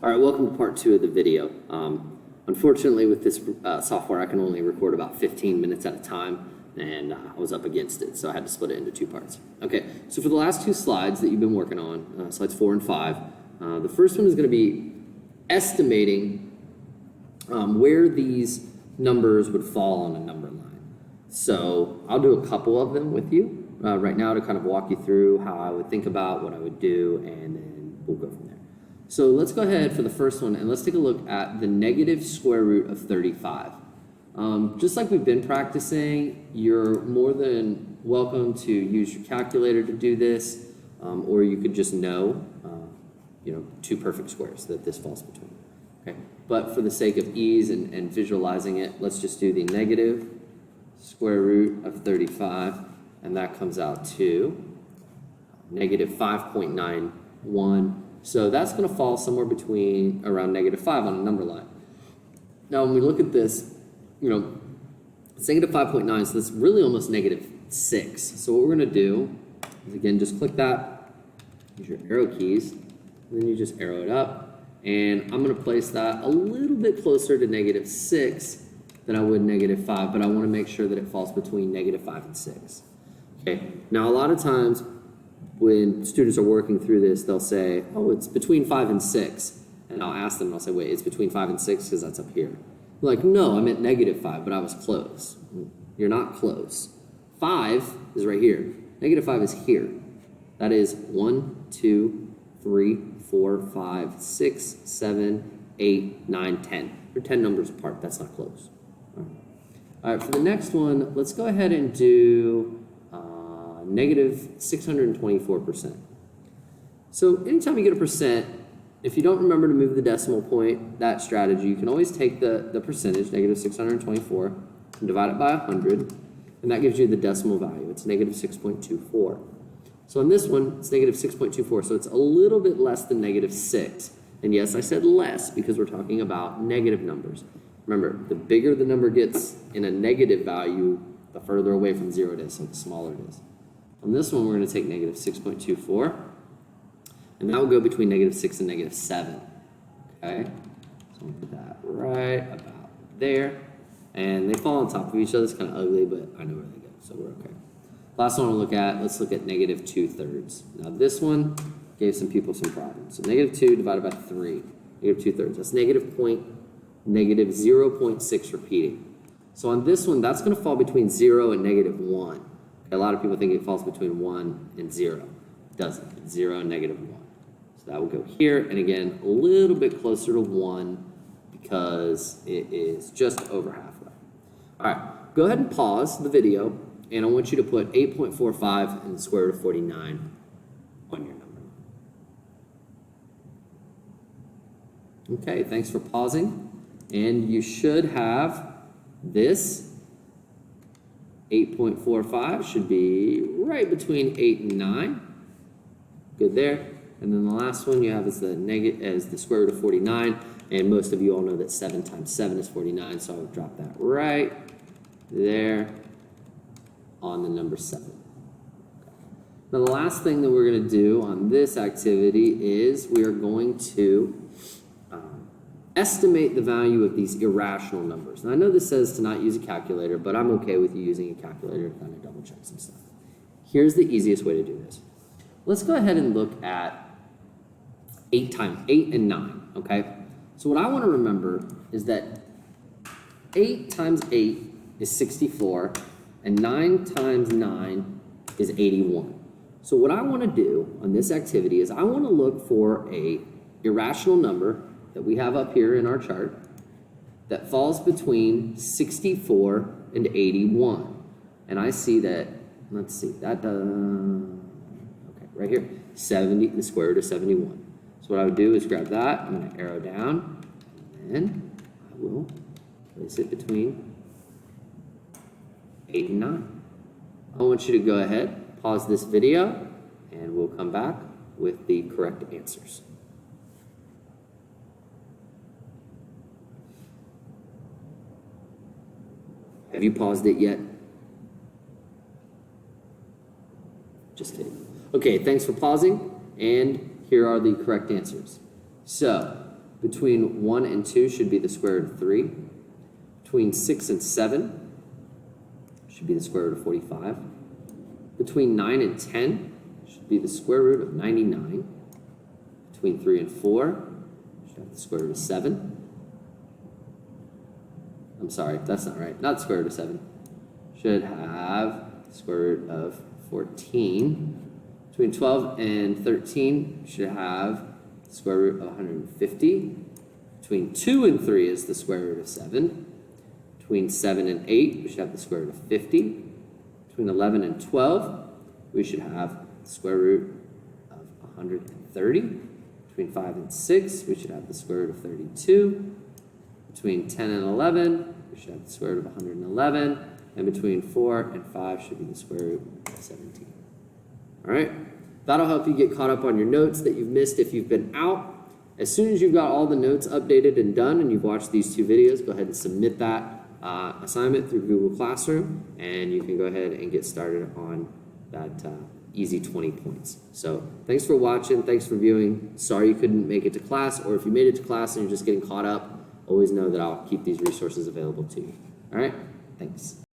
All right, welcome to part 2 of the video. Unfortunately, with this software, I can only record about 15 minutes at a time, and I was up against it, so I had to split it into 2 parts. Okay, so for the last 2 slides that you've been working on, slides 4 and 5, the first one is going to be estimating where these numbers would fall on a number line. So I'll do a couple of them with you right now to kind of walk you through how I would think about what I would do, and then we'll go from there. So let's go ahead for the first one, and let's take a look at the negative square root of 35. Just like we've been practicing, you're more than welcome to use your calculator to do this, or you could just know, 2 perfect squares that this falls between. Okay, but for the sake of ease and visualizing it, let's just do the negative square root of 35, and that comes out to negative 5.91. So that's going to fall somewhere between around negative 5 on a number line. Now, when we look at this, it's negative 5.9, so that's really almost negative 6. So what we're going to do is, again, just click that, use your arrow keys, and then you just arrow it up. And I'm going to place that a little bit closer to negative 6 than I would negative 5, but I want to make sure that it falls between negative 5 and 6. Okay, now a lot of times, when students are working through this, they'll say, oh, it's between 5 and 6. And I'll ask them, and I'll say, wait, it's between 5 and 6 because that's up here. They're like, no, I meant negative 5, but I was close. You're not close. 5 is right here. Negative 5 is here. That is 1, 2, 3, 4, 5, 6, 7, 8, 9, 10. They're 10 numbers apart. That's not close. All right, for the next one, let's go ahead and do negative 624%. So anytime you get a percent, if you don't remember to move the decimal point, that strategy, you can always take the percentage, negative 624, and divide it by 100, and that gives you the decimal value. It's negative 6.24. So on this one, it's negative 6.24, so it's a little bit less than negative 6. And yes, I said less because we're talking about negative numbers. Remember, the bigger the number gets in a negative value, the further away from 0 it is, so the smaller it is. On this one, we're going to take negative 6.24, and that will go between negative 6 and negative 7. Okay, so we'll put that right about there, and they fall on top of each other. It's kind of ugly, but I know where they go, so we're okay. Last one we'll look at, let's look at negative 2/3. Now this one gave some people some problems. So negative 2 divided by 3, negative 2/3. That's negative 0.6 repeating. So on this one, that's going to fall between 0 and negative 1. A lot of people think it falls between 1 and 0. It doesn't. It's 0 and negative 1. So that will go here, and again, a little bit closer to 1 because it is just over halfway. All right, go ahead and pause the video, and I want you to put 8.45 and the square root of 49 on your number. Okay, thanks for pausing. And you should have this. 8.45 should be right between 8 and 9. Good there. And then the last one you have is the square root of 49. And most of you all know that 7 times 7 is 49, so I would drop that right there on the number 7. Now the last thing that we're going to do on this activity is we are going to estimate the value of these irrational numbers. Now I know this says to not use a calculator, but I'm okay with you using a calculator to kind of double check some stuff. Here's the easiest way to do this. Let's go ahead and look at 8 and 9, okay? So what I want to remember is that 8 times 8 is 64, and 9 times 9 is 81. So what I want to do on this activity is I want to look for a irrational number that we have up here in our chart that falls between 64 and 81. And I see that, let's see, that okay, right here, 70, the square root of 71. So what I would do is grab that, I'm going to arrow down, and then I will place it between 8 and 9. I want you to go ahead, pause this video, and we'll come back with the correct answers. Have you paused it yet? Just kidding. Okay, thanks for pausing, and here are the correct answers. So, Between 1 and 2 should be the square root of 3. Between 6 and 7 should be the square root of 45. Between 9 and 10 should be the square root of 99. Between 3 and 4 should have the square root of 7. I'm sorry, that's not right. Not the square root of 7. Should have the square root of 14. Between 12 and 13 should have the square root of 150. Between 2 and 3 is the square root of 7. Between 7 and 8, we should have the square root of 50. Between 11 and 12, we should have the square root of 130. Between 5 and 6, we should have the square root of 32. Between 10 and 11, we should have the square root of 111. And between 4 and 5 should be the square root of 17. All right? That'll help you get caught up on your notes that you've missed if you've been out. As soon as you've got all the notes updated and done and you've watched these 2 videos, go ahead and submit that assignment through Google Classroom, and you can go ahead and get started on that easy 20 points. So thanks for watching. Thanks for viewing. Sorry you couldn't make it to class, or if you made it to class and you're just getting caught up, always know that I'll keep these resources available to you. All right? Thanks.